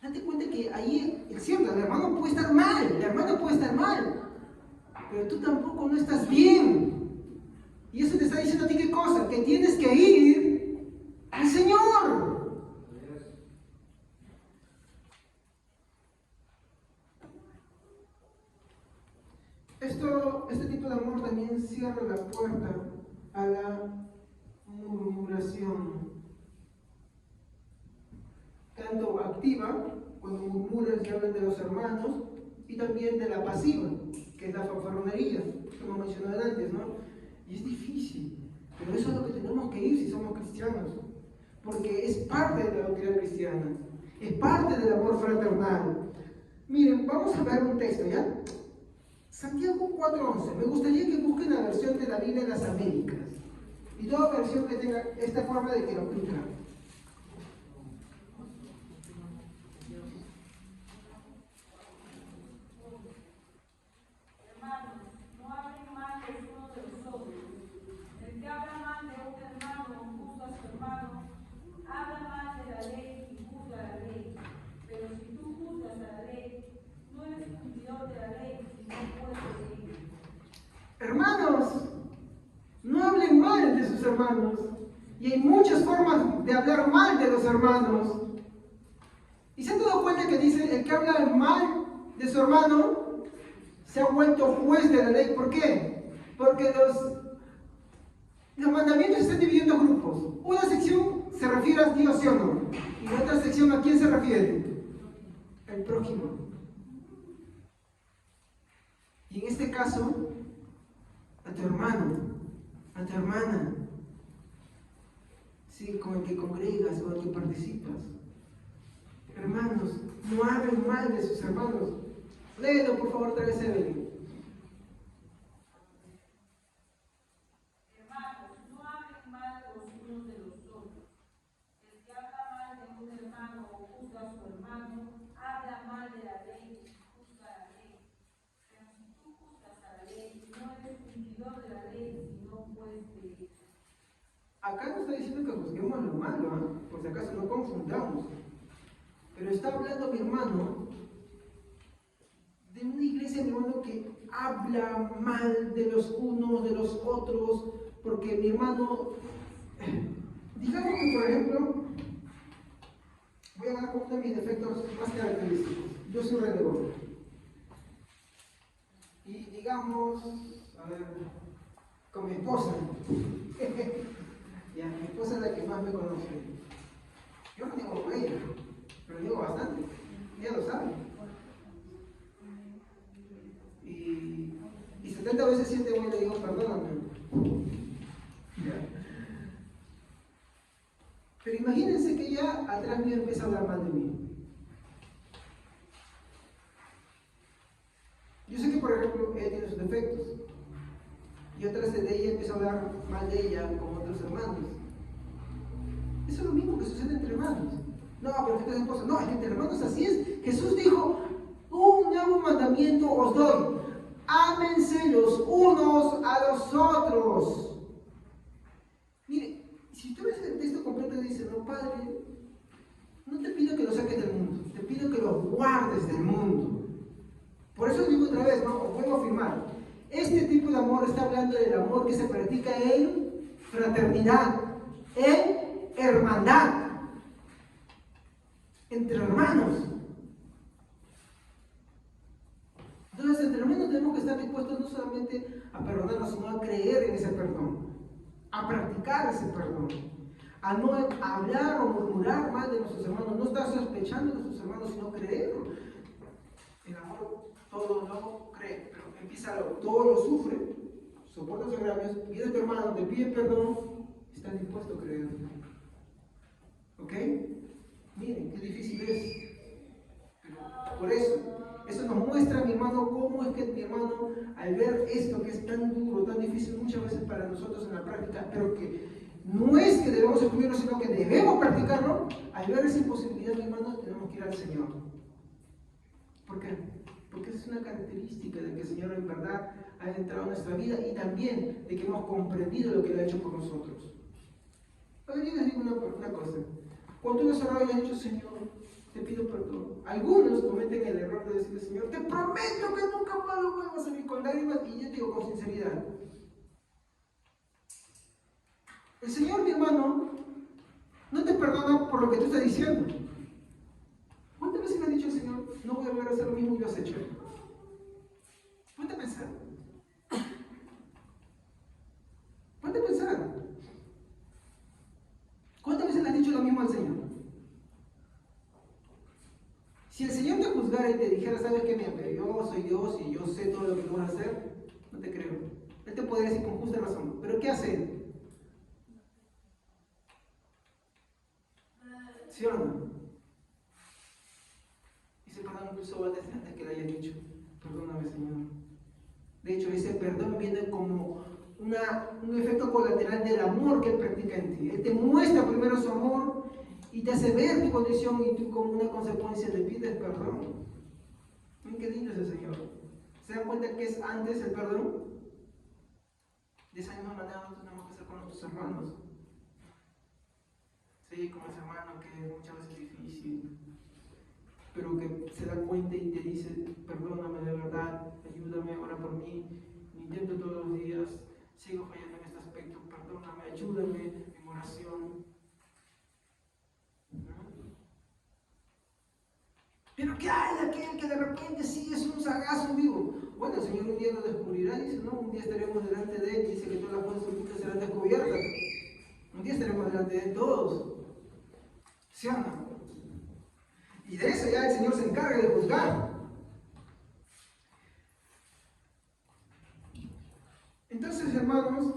Date cuenta que ahí, es cierto, el hermano puede estar mal, la hermana puede estar mal, pero tú tampoco no estás bien. Y eso te está diciendo a ti qué cosa, que tienes que ir al Señor. Este tipo de amor también cierra la puerta a la murmuración. Tanto activa, cuando murmuras y hablan de los hermanos, y también de la pasiva, que es la fanfarronería, como mencioné antes, ¿no? Y es difícil, pero eso es lo que tenemos que ir si somos cristianos, porque es parte de la doctrina cristiana, es parte del amor fraternal. Miren, vamos a ver un texto, ¿ya? Santiago 4:11. Me gustaría que busquen la versión de la Biblia de las Américas, y toda versión que tenga esta forma de que lo aplica. Hermanos, no hablen mal de sus hermanos. Y hay muchas formas de hablar mal de los hermanos. ¿Y se han dado cuenta que dice, el que habla mal de su hermano se ha vuelto juez de la ley? ¿Por qué? Porque Los mandamientos se están dividiendo en grupos. Una sección se refiere a Dios, ¿sí o no? Y la otra sección, ¿a quién se refiere? Al prójimo. Y en este caso, a tu hermano, a tu hermana, sí, con el que congregas, con el que participas. Hermanos, no hablen mal de sus hermanos. Léelo, por favor, otra vez, Evelyn. Hermanos, no hablen mal los unos de los otros. El que habla mal de un hermano o juzga a su hermano, habla mal de la ley y juzga a la ley. Pero si tú juzgas a la ley, no eres cumplidor de la ley, sino juez de ella. Acá no está diciendo que juzguemos lo malo, ¿eh? Por si acaso no confundamos. Pero está hablando mi hermano de una iglesia, mi hermano, que habla mal de los unos, de los otros, porque mi hermano, digamos que por ejemplo, voy a dar uno de mis defectos más característicos. Yo soy rendedor. Y digamos, a ver, con mi esposa. Ya, mi esposa es la que más me conoce. Yo no digo con ella, pero digo bastante. Ella lo sabe. Y 70 veces 7 voy y le digo, perdóname. Ya. Pero imagínense que ya atrás mío empieza a hablar mal de mí. Yo sé que, por ejemplo, ella tiene sus defectos. Y atrás de ella empieza a hablar mal de ella con otros hermanos. Eso es lo mismo que sucede entre hermanos. No, pero que esposa. No, es que entre hermanos así es. Jesús dijo, un nuevo mandamiento os doy. Ámense los unos a los otros. Mire, si tú ves el texto completo dice, no, Padre, no te pido que los saques del mundo, te pido que los guardes del mundo. Por eso digo otra vez, ¿no? Os vuelvo a afirmar. Este tipo de amor está hablando del amor que se practica en fraternidad, en hermandad, entre hermanos. Entonces, entre hermanos tenemos que estar dispuestos no solamente a perdonarnos, sino a creer en ese perdón, a practicar ese perdón, a no hablar o murmurar mal de nuestros hermanos, no estar sospechando de nuestros hermanos, sino creerlo. El amor todo lo cree, pero empieza todo lo sufre, soporta sus agravios, viene tu hermano, te pide perdón, está dispuesto a creer. ¿Ok? Miren, qué difícil es. Pero por eso nos muestra, mi hermano, cómo es que mi hermano, al ver esto que es tan duro, tan difícil muchas veces para nosotros en la práctica, pero que no es que debemos excluirlo, sino que debemos practicarlo, al ver esa imposibilidad, mi hermano, tenemos que ir al Señor. ¿Por qué? Porque esa es una característica de que el Señor en verdad ha entrado en nuestra vida y también de que hemos comprendido lo que Él ha hecho por nosotros. Ahora yo les digo una cosa. Cuando tú has orado y has dicho, Señor, te pido perdón. Algunos cometen el error de decirle, Señor, te prometo que nunca más lo vuelvo a salir con lágrimas, y yo te digo con sinceridad. El Señor, mi hermano, no te perdona por lo que tú estás diciendo. ¿Cuántas veces le has dicho al Señor, no voy a volver a hacer lo mismo que lo has hecho? Ponte a pensar. Ponte a pensar. ¿Cuántas veces le has dicho lo mismo al Señor? Si el Señor te juzgara y te dijera, ¿sabes qué? Mira, yo soy Dios y yo sé todo lo que tú vas a hacer, no te creo. Él te podría decir con justa razón. ¿Pero qué hace Él? ¿Sí o no? Ese perdón incluso va desde antes que le hayas dicho, perdóname, Señor. De hecho, ese perdón viene como un efecto colateral del amor que Él practica en ti. Él te muestra primero su amor y te hace ver tu condición y tú como una consecuencia le pides perdón. Miren qué lindo es el Señor. ¿Se dan cuenta que es antes el perdón? De esa misma manera nosotros tenemos que hacer con nuestros hermanos. Sí, con ese hermano que muchas veces es difícil, pero que se da cuenta y te dice, perdóname de verdad, ayúdame, ora por mí, intento todos los días, sigo fallando en este aspecto, perdóname, ayúdame en oración. Pero ¿qué hay aquel que de repente sí es un sagazo vivo? Bueno, el Señor un día nos descubrirá, dice, no, un día estaremos delante de Él, dice que todas las cosas ocultas serán descubiertas. Un día estaremos delante de todos. ¿Sí o no? Y de eso ya el Señor se encarga de juzgar. Entonces, hermanos,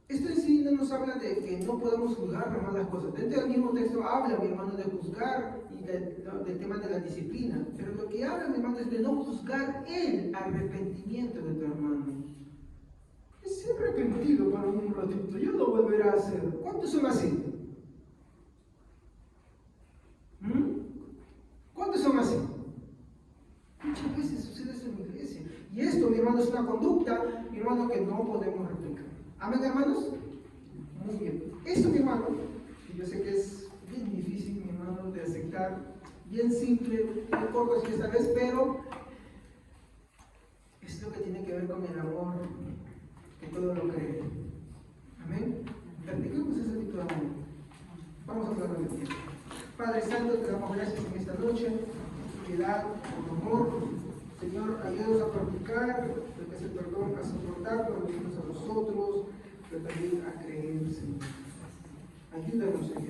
esto en sí no nos habla de que no podamos juzgar nomás las cosas. Dentro del mismo texto habla, mi hermano, de juzgar y del tema de la disciplina. Pero lo que habla, mi hermano, es de no juzgar el arrepentimiento de tu hermano. Es arrepentido para un ratito, yo lo volveré a hacer. ¿Cuántos son así? ¿Cuántos son así? Muchas veces sucede eso en la iglesia. Y esto, mi hermano, es una conducta, mi hermano, que no podemos replicar. ¿Amén, hermanos? Muy bien. Esto, mi hermano, y yo sé que es bien difícil, mi hermano, de aceptar, bien simple, bien corto así esta vez, pero es lo que tiene que ver con el amor que todo lo cree. Amén. Practiquemos ese tipo de amor. Vamos a hablar de tiempo. Padre Santo, te damos gracias en esta noche, por tu piedad, por tu amor. Señor, ayúdanos a practicar lo que es el perdón, a soportarlo los unos a los otros, pero también a creer, Señor. Ayúdanos, Señor.